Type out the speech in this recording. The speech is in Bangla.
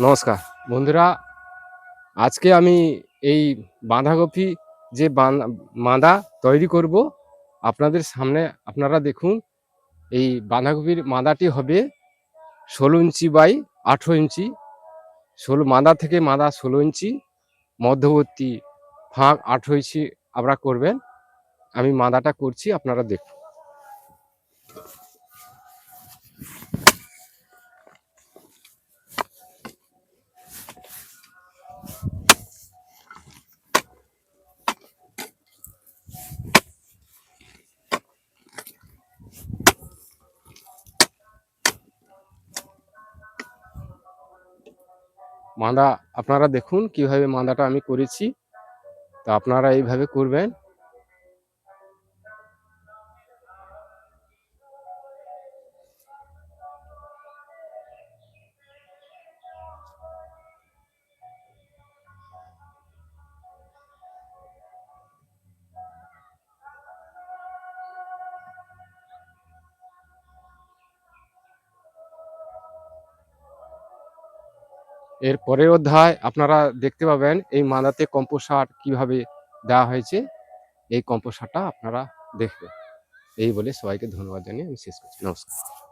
নমস্কার বন্ধুরা, আজকে আমি এই বাঁধাকপি যে মাদা তৈরি করব আপনাদের সামনে। আপনারা দেখুন, এই বাঁধাকপির মাদাটি হবে 16 ইঞ্চি বাই 18 ইঞ্চি। মাদা থেকে মাদা 16 ইঞ্চি, মধ্যবর্তী ফাঁক 18 ইঞ্চি আপনারা করবেন। আমি মাদাটা করছি, আপনারা দেখুন। মাদা আপনারা দেখুন কিভাবে মাদাটা আমি করেছি, তো আপনারা এইভাবে করবেন। এর পরের অধ্যায় আপনারা দেখতে পাবেন এই মাদাতে কম্পোস্ট সার কিভাবে দেওয়া হয়েছে। এই কম্পোস্ট সারটা আপনারা দেখবেন। এই বলে সবাইকে ধন্যবাদ জানিয়ে আমি শেষ করছি। নমস্কার।